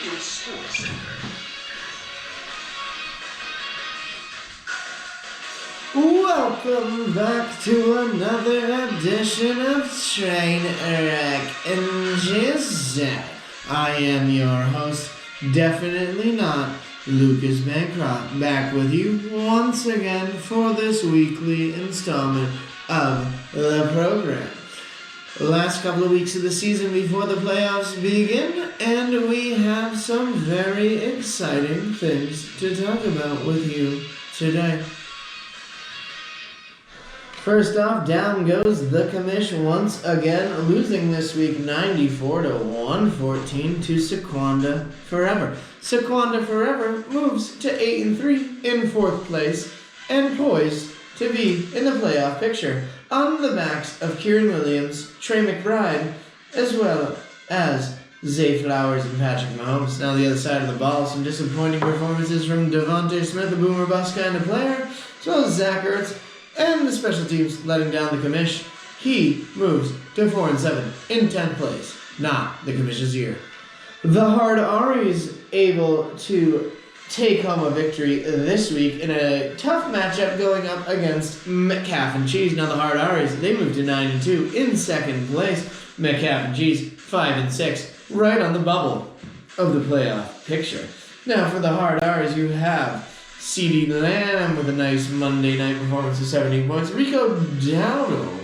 Local Sports Center. Welcome back to another edition of Trainwreck and Jizz. I am your host, definitely not Lucas Bancroft, back with you once again for this weekly installment of the program. Last couple of weeks of the season before the playoffs begin, and we have some very exciting things to talk about with you today. First off, down goes the commish once again, losing this week 94-114 to Sequanda Forever. Sequanda Forever moves to 8-3 in fourth place and poised to be in the playoff picture on the backs of Kieran Williams, Trey McBride, as well as Zay Flowers and Patrick Mahomes. Now the other side of the ball, some disappointing performances from Devontae Smith, a boomer bust kind of player, as well as Zach Ertz, and the special teams letting down the commish. He moves to 4-7 in 10th place. Not the commish's year. The Hard Aries able to take home a victory this week in a tough matchup going up against Metcalf and Cheese. Now the Hard Aries, they move to 9-2 in second place. Metcalf and Cheese 5-6, right on the bubble of the playoff picture. Now for the Hard Aries, you have CeeDee Lamb with a nice Monday night performance of 17 points. Rico Dowdle,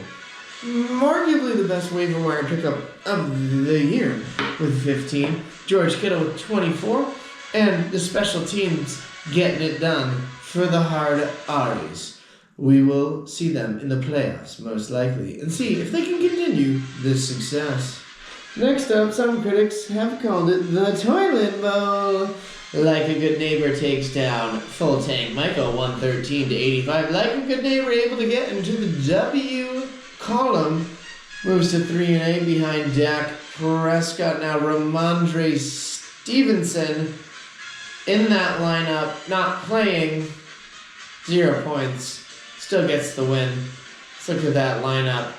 arguably the best waiver wire pickup of the year with 15. George Kittle with 24. And the special teams getting it done for the Hard Aries. We will see them in the playoffs, most likely, and see if they can continue this success. Next up, some critics have called it the Toilet Bowl. Like a Good Neighbor takes down Full Tank Michael 113-85. Like a Good Neighbor able to get into the W column. Moves to 3-8 behind Dak Prescott. Now Ramondre Stevenson in that lineup, not playing, 0 points. Still gets the win. Let's look at that lineup.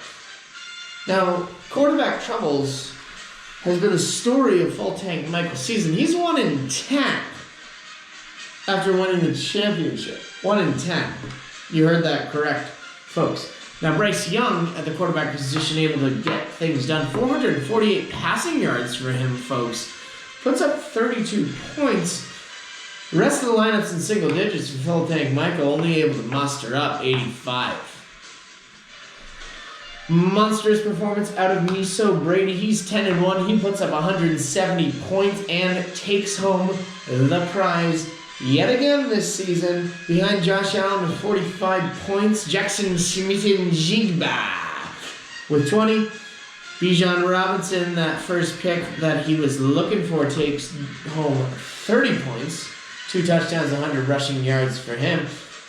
Now, quarterback troubles has been the story of Full Tank Michael's season. He's 1-10 after winning the championship. 1-10. You heard that correct, folks. Now, Bryce Young at the quarterback position able to get things done. 448 passing yards for him, folks. Puts up 32 points. The rest of the lineups in single digits for Full Tank Michael, only able to muster up 85. Monstrous performance out of Miso Brady. He's 10-1. He puts up 170 points and takes home the prize yet again this season. Behind Josh Allen with 45 points. Jackson Smith-Njigba with 20. Bijan Robinson, that first pick that he was looking for, takes home 30 points. 2 touchdowns, 100 rushing yards for him.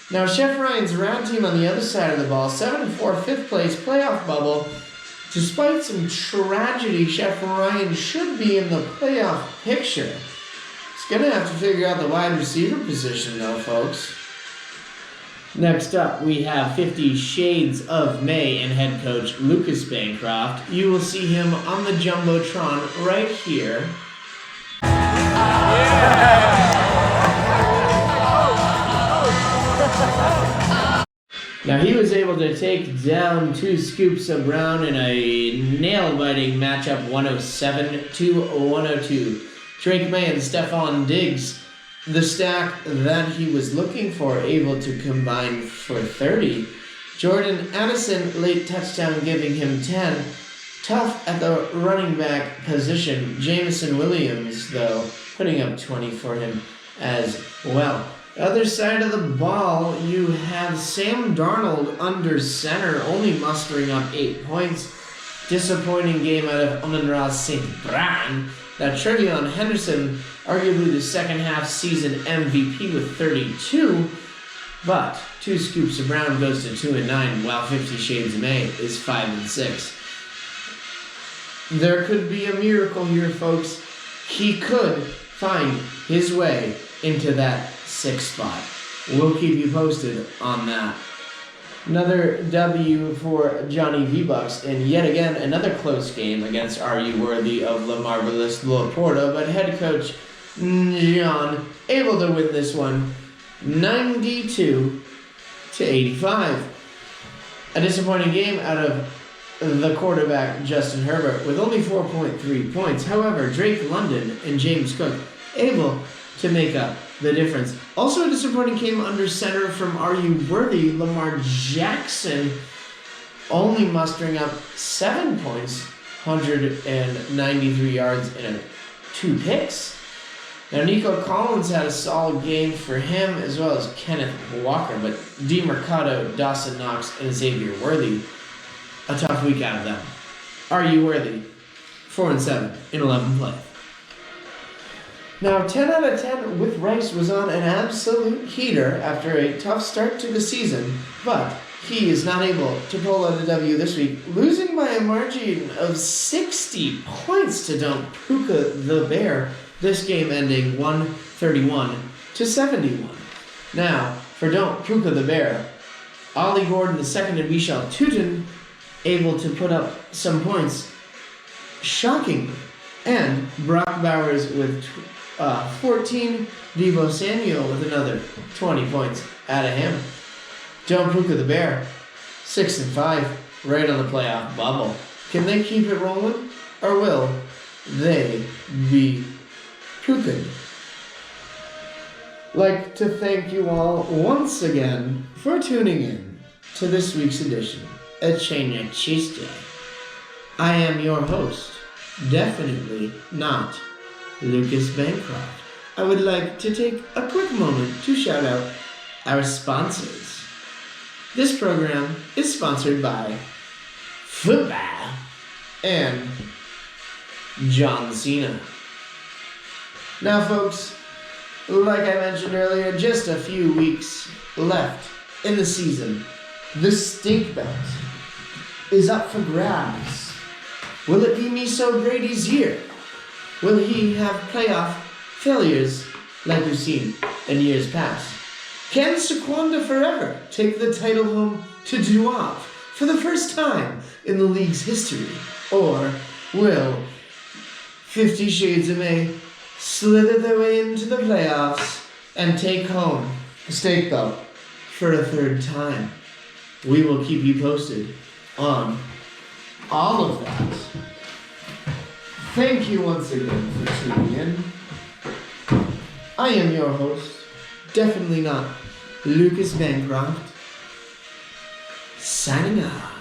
Now, Chef Ryan's round team on the other side of the ball, 7-4, 5th place, playoff bubble. Despite some tragedy, Chef Ryan should be in the playoff picture. He's going to have to figure out the wide receiver position, though, folks. Next up, we have 50 Shades of May and head coach Lucas Bancroft. You will see him on the Jumbotron right here. Now, he was able to take down 2 scoops of Brown in a nail-biting matchup, 107-102. Drake May and Stephon Diggs, the stack that he was looking for, able to combine for 30. Jordan Addison, late touchdown, giving him 10. Tough at the running back position. Jameson Williams, though, putting up 20 for him as well. Other side of the ball, you have Sam Darnold under center, only mustering up 8 points. Disappointing game out of Amon-Ra St. Brown. Now, Trevion Henderson, arguably the second half season MVP with 32, but 2 scoops of Brown goes to 2-9, while 50 Shades of May is 5-6. There could be a miracle here, folks. He could find his way into that 6th spot. We'll keep you posted on that. Another W for Johnny V-Bucks, and yet again, another close game against Are You Worthy of La Marvelous Laporta, but head coach John able to win this one 92-85. A disappointing game out of the quarterback Justin Herbert with only 4.3 points. However, Drake London and James Cook able to make up the difference. Also a disappointing game under center from Are You Worthy? Lamar Jackson only mustering up 7 points, 193 yards and 2 picks. Now, Nico Collins had a solid game for him, as well as Kenneth Walker, but DeMarcado, Dawson Knox, and Xavier Worthy, a tough week out of them. Are You Worthy? 4-7 in 11 play. Now, 10 out of 10 with Rice was on an absolute heater after a tough start to the season, but he is not able to pull out a W this week, losing by a margin of 60 points to Don't Puka the Bear. This game ending 131-71. Now, for Don't Puka the Bear, Ollie Gordon II and Michelle Tootin able to put up some points, shockingly. And Brock Bowers with 14, Deebo Samuel with another 20 points out of him. Don't Puka the Bear, 6-5, right on the playoff bubble. Can they keep it rolling, or will they be Puka? Like to thank you all once again for tuning in to this week's edition of Chenya Tuesday. I am your host, definitely not Lucas Bancroft. I would like to take a quick moment to shout out our sponsors. This program is sponsored by football and John Cena. Now, folks, like I mentioned earlier, just a few weeks left in the season. The stink belt is up for grabs. Will it be Miso Brady's year? Will he have playoff failures like we've seen in years past? Can Sequanda Forever take the title home to Duop for the first time in the league's history? Or will 50 Shades of May slither their way into the playoffs and take home the steak belt for a third time? We will keep you posted on all of that. Thank you once again for tuning in. I am your host, definitely not Lucas Bancroft, signing off.